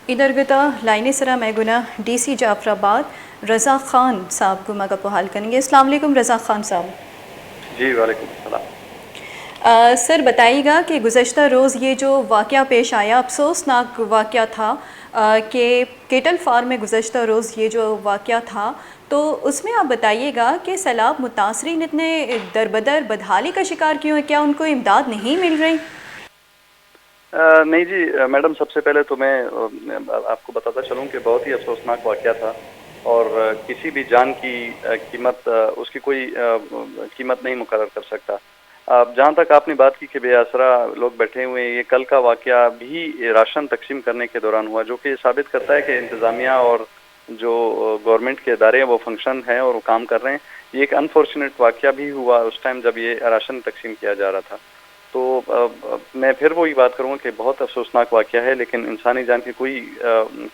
इधर गता लाइन सरा मैगुना DC जाफराबाद रज़ा ख़ान साहब को मगा हाल करेंगे। अस्सलाम वालेकुम रज़ा ख़ान साहब। जी वालेकुम सलाम। सर बताइएगा कि गुज़श्ता रोज़ ये जो वाक़या पेश आया, अफसोसनाक वाक़या था कि केटल फार्म में गुज़श्ता रोज़ ये जो वाक़या था, तो उसमें आप बताइएगा कि सैलाब मुतासरीन इतने दरबदर बदहाली का शिकार क्यों है? क्या उनको इमदाद नहीं मिल रही? नहीं जी मैडम, सबसे पहले तो मैं आपको बताता चलूं कि बहुत ही अफसोसनाक वाक़या था और किसी भी जान की कीमत उसकी कोई कीमत नहीं मुकर्रर कर सकता। जहाँ तक आपने बात की कि बेआसरा लोग बैठे हुए हैं, ये कल का वाक़या भी राशन तकसीम करने के दौरान हुआ, जो कि साबित करता है कि इंतज़ामिया और जो गवर्नमेंट के इदारे हैं वो फंक्शन हैं और वो काम कर रहे हैं। ये एक अनफॉर्चुनेट वाक़या भी हुआ उस टाइम जब ये राशन तकसीम किया जा रहा था। तो मैं फिर वही बात करूँगा कि बहुत अफसोसनाक वाक़या है, लेकिन इंसानी जान की कोई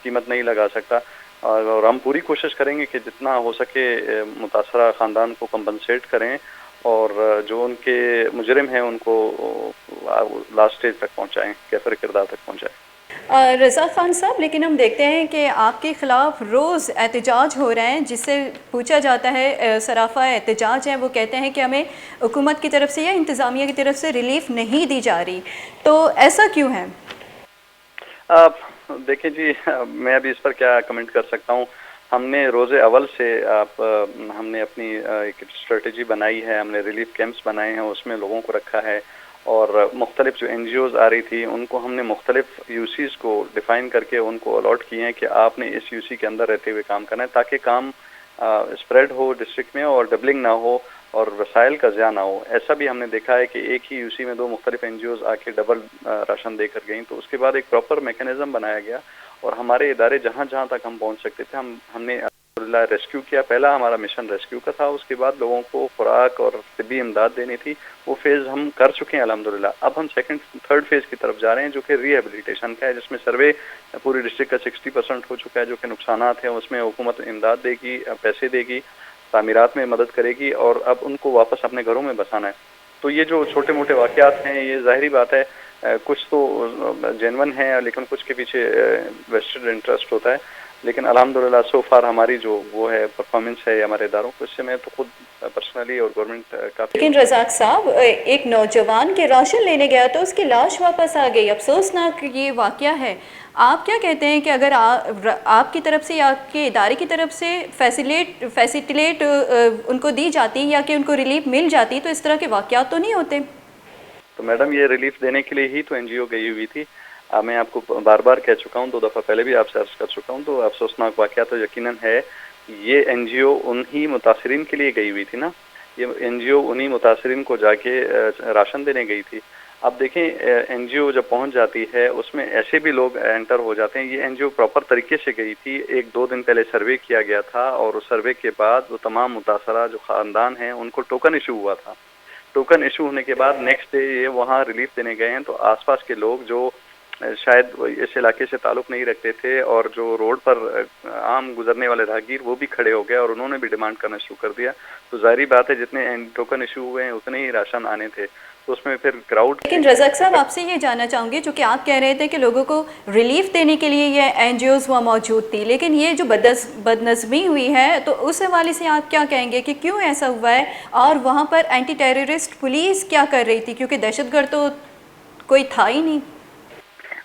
कीमत नहीं लगा सकता और हम पूरी कोशिश करेंगे कि जितना हो सके मुतासरा ख़ानदान को कंपनसेट करें और जो उनके मुजरिम हैं उनको लास्ट स्टेज तक पहुँचाएँ, कैफ़र किरदार तक पहुँचाएँ। रज़ा ख़ान साहब, लेकिन हम देखते हैं कि आपके ख़िलाफ़ रोज़ एहतजाज हो रहे हैं, जिससे पूछा जाता है सराफ़ा एहतजाज है, वो कहते हैं कि हमें हुकूमत की तरफ से या इंतज़ामिया की तरफ से रिलीफ़ नहीं दी जा रही, तो ऐसा क्यों है? आप देखिए जी, मैं अभी इस पर क्या कमेंट कर सकता हूँ। हमने रोज़े अव्वल से हमने अपनी एक स्ट्रेटजी बनाई है, हमने रिलीफ कैंप्स बनाए हैं, उसमें लोगों को रखा है और मुख्तलिफ जो NGOs आ रही थी उनको हमने मुख्तलिफ यूसीज़ को डिफ़ाइन करके उनको अलॉट किए हैं कि आपने इस यूसी के अंदर रहते हुए काम करना है, ताकि काम स्प्रेड हो डिस्ट्रिक्ट में और डबलिंग ना हो और वसाइल का ज़िया ना हो। ऐसा भी हमने देखा है कि एक ही यूसी में 2 मुख्तलिफ NGOs आके डबल राशन देकर गईं, तो उसके बाद एक प्रॉपर मैकेनिज़्म बनाया गया और हमारे इदारे जहाँ-जहाँ तक हम पहुँच सकते थे हमने अल्हम्दुलिल्लाह रेस्क्यू किया। पहला हमारा मिशन रेस्क्यू का था, उसके बाद लोगों को खुराक और तिब्बी इमदाद देनी थी, वो फ़ेज़ हम कर चुके हैं अल्हम्दुलिल्लाह। अब हम सेकंड थर्ड फ़ेज़ की तरफ जा रहे हैं, जो कि रिहैबिलिटेशन का है, जिसमें सर्वे पूरी डिस्ट्रिक्ट का 60% हो चुका है। जो कि नुकसानात हैं उसमें हुकूमत इमदाद देगी, पैसे देगी, तामीरात में मदद करेगी और अब उनको वापस अपने घरों में बसाना है। तो ये जो छोटे-मोटे वाक़यात हैं, ये ज़ाहिरी बात है कुछ तो जेन्युइन हैं, लेकिन कुछ के पीछे वेस्टेड इंटरेस्ट होता है। लेकिन अल्हम्दुलिल्लाह सो फार हमारी जो वो है परफॉर्मेंस है हमारे इदारों को, इससे मैं तो खुद पर्सनली और गवर्नमेंट काफ़ी। लेकिन रज़ाक साहब, एक नौजवान के राशन लेने गया तो उसकी लाश वापस आ गई, अफसोसनाक ये वाक़या है। आप क्या कहते हैं कि अगर आपकी तरफ से या आपके इदारे की तरफ से फैसिलिटेट उनको दी जाती या कि उनको रिलीफ मिल जाती, तो इस तरह के वाक़यात तो नहीं होते? तो मैडम, ये रिलीफ देने के लिए ही तो NGO गई हुई थी। मैं आपको बार-बार कह चुका हूँ, 2 दफ़ा पहले भी आपसे अर्ज़ कर चुका हूँ, तो अफ़सोसनाक वाक़या तो यकीनन है। ये NGO उन्हीं मुतासरीन के लिए गई हुई थी ना, ये NGO उन्हीं मुतासरीन को जाके राशन देने गई थी। अब देखें NGO जब पहुँच जाती है, उसमें ऐसे भी लोग एंटर हो जाते हैं। ये NGO प्रॉपर तरीके से गई थी, 1-2 दिन पहले सर्वे किया गया था और उस सर्वे के बाद वो तमाम मुतासरा जो ख़ानदान हैं, उनको टोकन इशू हुआ था। टोकन इशू होने के बाद नेक्स्ट डे ये वहाँ रिलीफ देने गए हैं, तो आसपास के लोग जो शायद इस इलाके से ताल्लुक़ नहीं रखते थे और जो रोड पर आम गुजरने वाले राहगीर, वो भी खड़े हो गए और उन्होंने भी डिमांड करना शुरू कर दिया। तो ज़ाहिर बात है जितने टोकन इशू हुए हैं उतने ही राशन आने थे, तो उसमें फिर क्राउड। लेकिन रज़ाक साहब, आपसे ये जानना चाहूँगी, चूँकि आप कह रहे थे कि लोगों को रिलीफ देने के लिए ये NGOs वहाँ मौजूद थी, लेकिन ये जो बदनज़मी हुई है, तो उस हवाले से आप क्या कहेंगे कि क्यों ऐसा हुआ है? और वहाँ पर एंटी टेररिस्ट पुलिस क्या कर रही थी, क्योंकि दहशतगर्द तो कोई था ही नहीं।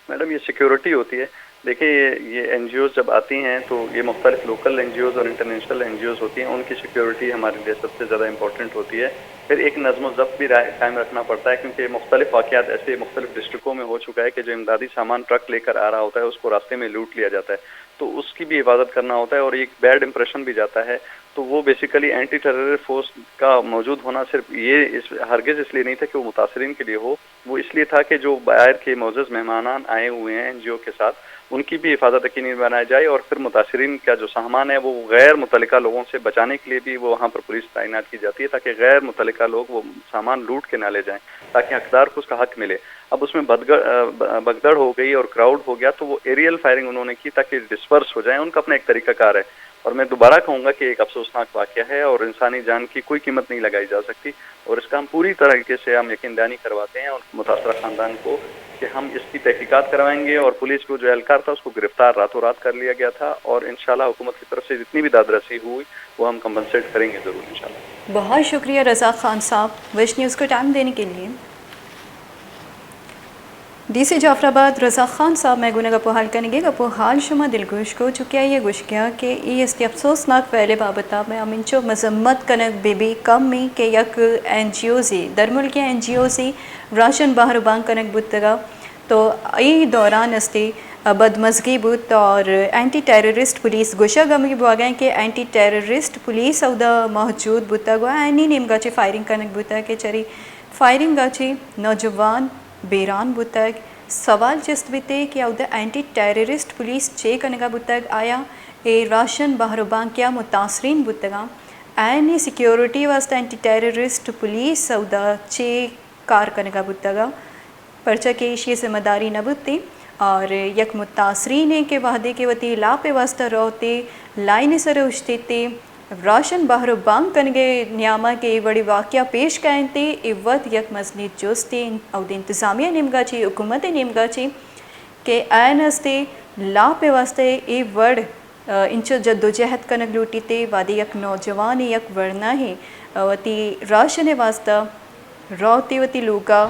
मैडम, ये सिक्योरिटी होती है। देखिए ये NGOs जब आती हैं तो ये मुख्तलिफ लोकल NGOs और इंटरनेशनल NGOs होती हैं, उनकी सिक्योरिटी हमारे लिए सबसे ज़्यादा इम्पोर्टेंट होती है। फिर एक नज़्म व ज़ब्त भी कायम रखना पड़ता है, क्योंकि मुख्तलिफ वाक़यात ऐसे मुख्तलिफ डिस्ट्रिक्टों में हो चुका है कि जो इमदादी सामान ट्रक लेकर आ रहा होता है, उसको रास्ते में लूट लिया जाता है, तो उसकी भी हिफाजत करना होता है और एक बैड इंप्रेशन भी जाता है। तो वो बेसिकली एंटी टेरर फोर्स का मौजूद होना सिर्फ ये हरगिज़ इसलिए नहीं था कि वो मुतासरीन के लिए हो, वो इसलिए था कि जो बाहर के मोअज़्ज़ज़ मेहमान आए हुए हैं NGO के साथ, उनकी भी हिफाजत यकीनी बनाई जाए और फिर मुतासरीन का जो सामान है वो गैर मुतल्लिका लोगों से बचाने के लिए भी वो वहाँ पर पुलिस तैनात की जाती है, ताकि गैर मुतल्लिका लोग वो सामान लूट के ना ले जाएँ, ताकि हकदार को उसका हक मिले। अब उसमें भगदड़ हो गई और क्राउड हो गया, तो वो एरियल फायरिंग उन्होंने की ताकि डिस्पर्स हो जाए, उनका अपना एक तरीक़ाकार है। اور میں دوبارہ کہوں گا کہ ایک افسوسناک واقعہ ہے اور انسانی جان کی کوئی قیمت نہیں لگائی جا سکتی، اور اس کا ہم پوری طریقے سے ہم یقین دہانی کرواتے ہیں اور متاثرہ خاندان کو کہ ہم اس کی تحقیقات کروائیں گے، اور پولیس کو جو اہلکار تھا اس کو گرفتار راتوں رات کر لیا گیا تھا، اور انشاءاللہ حکومت کی طرف سے جتنی بھی داد رسی ہوئی وہ ہم کمپنسیٹ کریں گے ضرور انشاءاللہ۔ بہت شکریہ رضا خان صاحب وش نیوز کو ٹائم دینے کے لیے۔ ڈی سی جعفر آباد رضا خان صاحب میں گناہ گپو حال کریں گے گپو حال شما دلگوش کو چکیا یہ گوش کیا کہ ای اس کی افسوسناک پہلے بابتا میں امنچو مذمت کنک بی بی کم میں کہ یک این جی او زی در ملکی این جی او زی راشن باہر بانک کنک بودتگا تو ای دوران استی بدمزگی بود اور اینٹی ٹیررسٹ پولیس گوشہ گمی بواگیں کہ اینٹی ٹیررسٹ پولیس اودا موجود بودتا گوا اینی نیم گاچی فائرنگ کنک بودتا کہ چری فائرنگ گاچی نوجوان بیران بودتگ سوال چست بیتے کہ اودا اینٹی ٹیررسٹ پولیس چے کنگا بودتگ آیا اے راشن بہربان کیا متاثرین بودتگا اینی سیکیورٹی واسطہ اینٹی ٹیررسٹ پولیس اودا چے کار کنگا بودتگا پرچہ کے اشی ذمہ داری نہ بودتی اور یک متاثرین ہیں کہ وحدے کے وطی لا پہ واسطہ روتے لائن سر اشتے تے راشن باہر بانک کنگے نیامہ کے بڑی واقعہ پیش کہیں تے ایوت یک مزنید جوستے او دے انتظامیہ نمگا چی حکومت نمگا چی کہ این استے لا پہ واسطے ای وڑ انچو جد و جہد کنگ لوٹی تے وادی یک نوجوان یک ورنہ ہی وطی راشن واسطہ روتے وطی لوگا